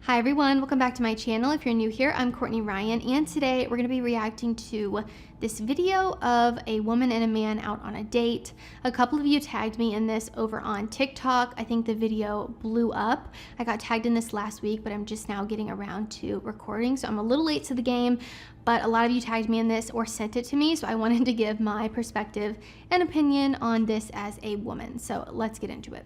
Hi everyone, welcome back to my channel. If you're new here, I'm Courtney Ryan, and today we're going to be reacting to this video of a woman and a man out on a date. A couple of you tagged me in this over on TikTok. I think the video blew up. I got tagged in this last week, but I'm just now getting around to recording, so I'm a little late to the game, but a lot of you tagged me in this or sent it to me, so I wanted to give my perspective and opinion on this as a woman. So let's get into it.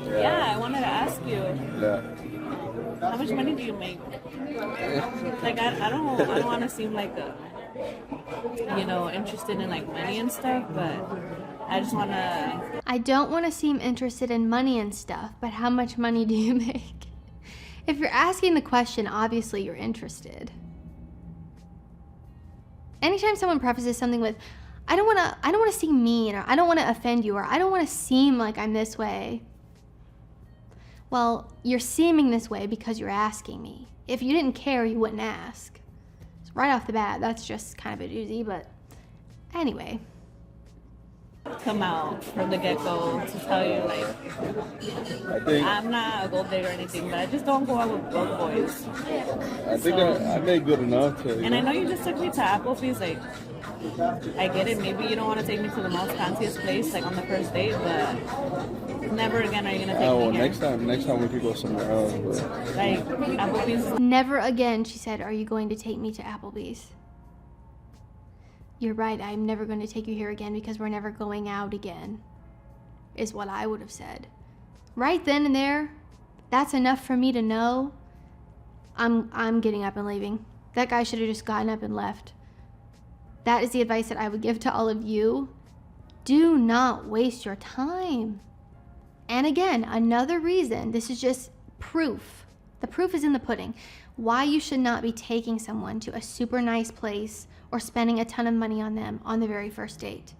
Yeah, I wanted to ask you. Yeah. How much money do you make? Like, I don't want to seem like interested in like money and stuff, but I just want to. I don't want to seem interested in money and stuff, but how much money do you make? If you're asking the question, obviously you're interested. Anytime someone prefaces something with, I don't want to seem mean, or I don't want to offend you, or I don't want to seem like I'm this way. Well, you're seeming this way because you're asking me. If you didn't care, you wouldn't ask. So right off the bat, that's just kind of a doozy, but anyway. Come out from the get-go to tell you, like, I'm not a gold digger or anything, but I just don't go out with broke boys. I think I made good enough to. And I know you just took me to Applebee's, like, I get it. Maybe you don't want to take me to the most fanciest place, like on the first date, but never again are you gonna take me here. Next time we could go somewhere else. But. Like Applebee's. Never again, she said, are you going to take me to Applebee's? You're right, I'm never going to take you here again because we're never going out again, is what I would have said. Right then and there, that's enough for me to know I'm getting up and leaving. That guy should have just gotten up and left. That is the advice that I would give to all of you. Do not waste your time. And again, another reason, this is just proof. The proof is in the pudding. Why you should not be taking someone to a super nice place or spending a ton of money on them on the very first date.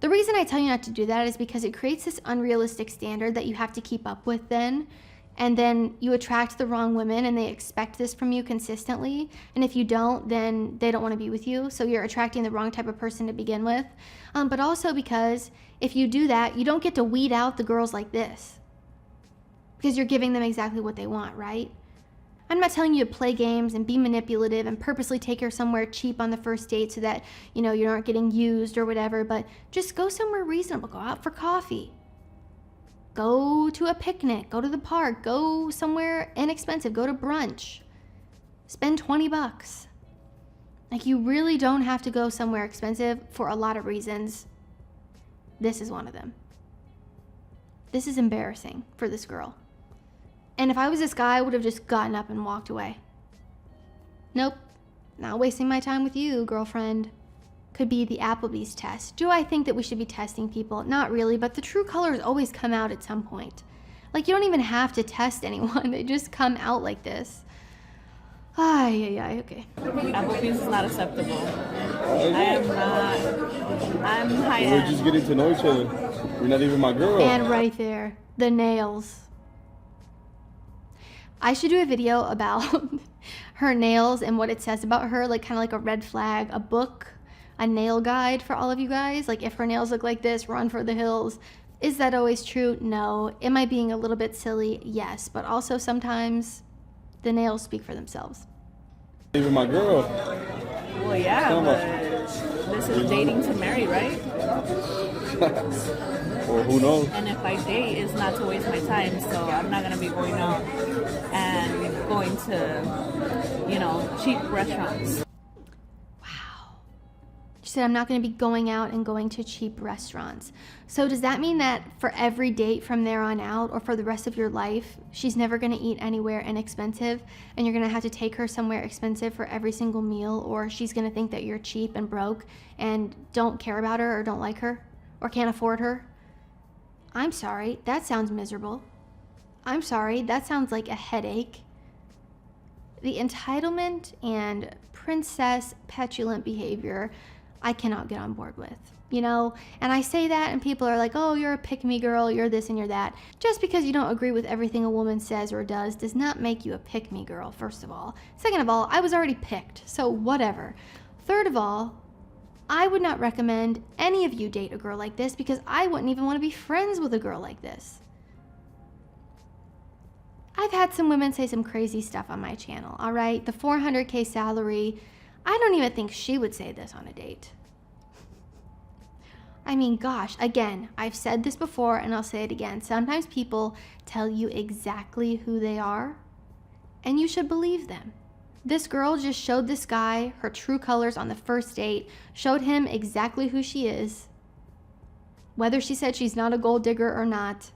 The reason I tell you not to do that is because it creates this unrealistic standard that you have to keep up with then. And then you attract the wrong women and they expect this from you consistently. And if you don't, then they don't want to be with you. So you're attracting the wrong type of person to begin with. But also because if you do that, you don't get to weed out the girls like this. Because you're giving them exactly what they want, right? I'm not telling you to play games and be manipulative and purposely take her somewhere cheap on the first date so that, you aren't getting used or whatever. But just go somewhere reasonable. Go out for coffee. Go to a picnic, go to the park, go somewhere inexpensive, go to brunch. Spend 20 bucks. Like, you really don't have to go somewhere expensive for a lot of reasons. This is one of them. This is embarrassing for this girl. And if I was this guy, I would have just gotten up and walked away. Nope, not wasting my time with you, girlfriend. Could be the Applebee's test. Do I think that we should be testing people? Not really, but the true colors always come out at some point. Like, you don't even have to test anyone. They just come out like this. Okay. Applebee's is not acceptable. I am not. I'm high-end. We're just getting to know each other. You're not even my girl. And right there, the nails. I should do a video about her nails and what it says about her, like kind of like a red flag, a book, a nail guide for all of you guys. Like, if her nails look like this, run for the hills. Is that always true? No. Am I being a little bit silly? Yes. But also sometimes the nails speak for themselves. Even my girl. Well, yeah, but this is dating to marry, right? Or who knows? And if I date, it's not to waste my time, so I'm not going to be going out and going to, cheap restaurants. She said, I'm not going to be going out and going to cheap restaurants. So does that mean that for every date from there on out, or for the rest of your life, she's never going to eat anywhere inexpensive, and you're going to have to take her somewhere expensive for every single meal, or she's going to think that you're cheap and broke and don't care about her or don't like her or can't afford her? I'm sorry, that sounds miserable. I'm sorry, that sounds like a headache. The entitlement and princess petulant behavior I cannot get on board with, And I say that and people are like, oh, you're a pick-me girl, you're this and you're that. Just because you don't agree with everything a woman says or does not make you a pick-me girl, first of all. Second of all, I was already picked, so whatever. Third of all, I would not recommend any of you date a girl like this because I wouldn't even want to be friends with a girl like this. I've had some women say some crazy stuff on my channel, all right? The 400K salary, I don't even think she would say this on a date. I mean, gosh, again, I've said this before and I'll say it again. Sometimes people tell you exactly who they are and you should believe them. This girl just showed this guy her true colors on the first date, showed him exactly who she is. Whether she said she's not a gold digger or not,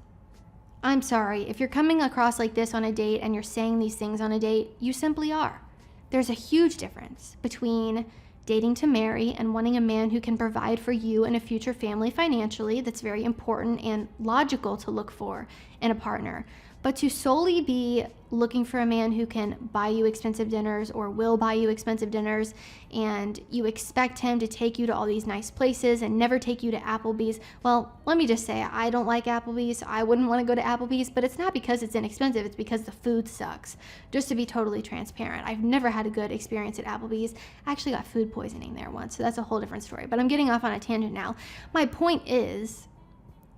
I'm sorry, if you're coming across like this on a date and you're saying these things on a date, you simply are. There's a huge difference between dating to marry and wanting a man who can provide for you and a future family financially. That's very important and logical to look for in a partner. But to solely be looking for a man who can buy you expensive dinners or will buy you expensive dinners, and you expect him to take you to all these nice places and never take you to Applebee's. Well, let me just say, I don't like Applebee's. I wouldn't want to go to Applebee's, but it's not because it's inexpensive. It's because the food sucks. Just to be totally transparent, I've never had a good experience at Applebee's. I actually got food poisoning there once, so that's a whole different story. But I'm getting off on a tangent now. My point is,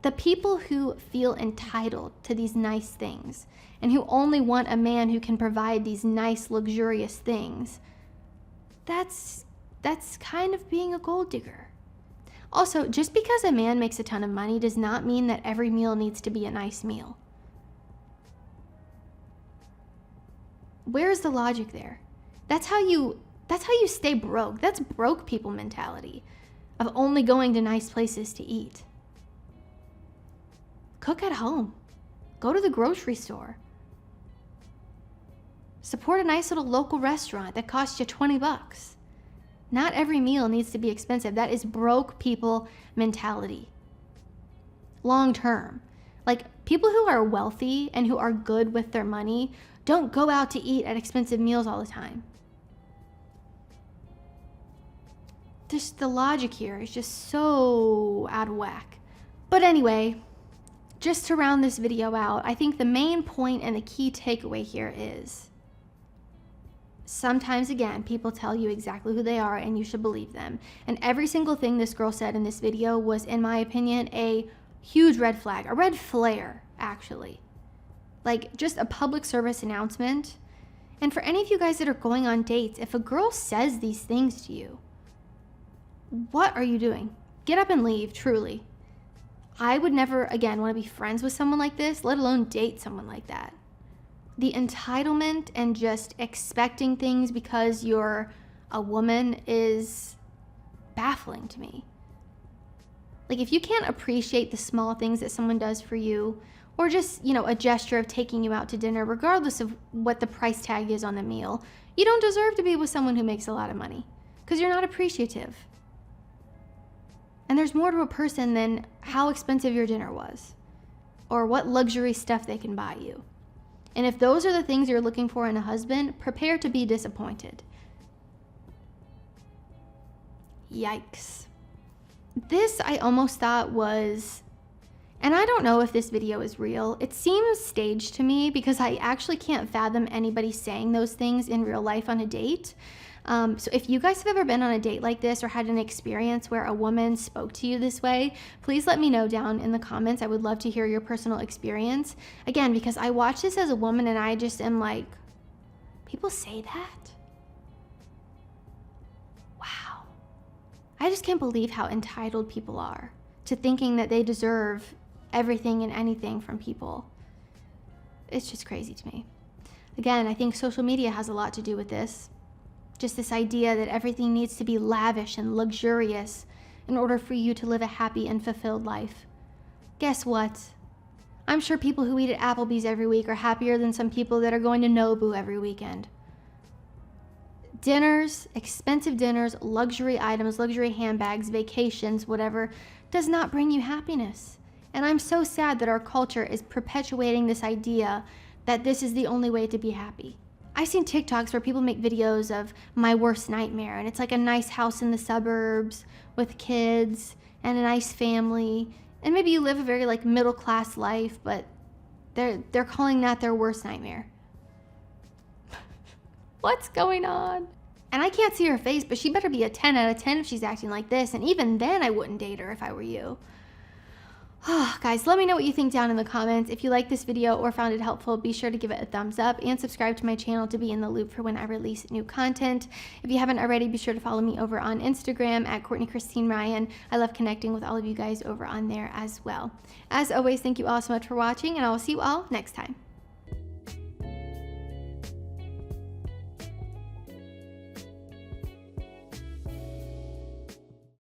the people who feel entitled to these nice things and who only want a man who can provide these nice, luxurious things, that's kind of being a gold digger. Also, just because a man makes a ton of money does not mean that every meal needs to be a nice meal. Where's the logic there? That's how you stay broke. That's broke people mentality of only going to nice places to eat. Cook at home. Go to the grocery store. Support a nice little local restaurant that costs you 20 bucks. Not every meal needs to be expensive. That is broke people mentality. Long term. Like, people who are wealthy and who are good with their money don't go out to eat at expensive meals all the time. Just the logic here is just so out of whack. But anyway, just to round this video out, I think the main point and the key takeaway here is sometimes, again, people tell you exactly who they are and you should believe them. And every single thing this girl said in this video was, in my opinion, a huge red flag, a red flare, actually. Like, just a public service announcement. And for any of you guys that are going on dates, if a girl says these things to you, what are you doing? Get up and leave, truly. I would never, again, want to be friends with someone like this, let alone date someone like that. The entitlement and just expecting things because you're a woman is baffling to me. Like, if you can't appreciate the small things that someone does for you, or just, you know, a gesture of taking you out to dinner, regardless of what the price tag is on the meal, you don't deserve to be with someone who makes a lot of money because you're not appreciative. And there's more to a person than how expensive your dinner was or what luxury stuff they can buy you. And if those are the things you're looking for in a husband, prepare to be disappointed. Yikes. This I almost thought was, and I don't know if this video is real. It seems staged to me because I actually can't fathom anybody saying those things in real life on a date. So if you guys have ever been on a date like this or had an experience where a woman spoke to you this way, please let me know down in the comments. I would love to hear your personal experience. Again, because I watch this as a woman and I just am like, people say that? Wow. I just can't believe how entitled people are to thinking that they deserve everything and anything from people. It's just crazy to me. Again, I think social media has a lot to do with this. Just this idea that everything needs to be lavish and luxurious in order for you to live a happy and fulfilled life. Guess what? I'm sure people who eat at Applebee's every week are happier than some people that are going to Nobu every weekend. Dinners, expensive dinners, luxury items, luxury handbags, vacations, whatever, does not bring you happiness. And I'm so sad that our culture is perpetuating this idea that this is the only way to be happy. I've seen TikToks where people make videos of my worst nightmare, and it's like a nice house in the suburbs with kids and a nice family, and maybe you live a very like middle class life, but they're calling that their worst nightmare. What's going on? And I can't see her face, but she better be a 10 out of 10 if she's acting like this, and even then I wouldn't date her if I were you. Guys, let me know what you think down in the comments. If you liked this video or found it helpful, be sure to give it a thumbs up and subscribe to my channel to be in the loop for when I release new content. If you haven't already, be sure to follow me over on Instagram at Courtney Christine Ryan. I love connecting with all of you guys over on there as well. As always, thank you all so much for watching, and I will see you all next time.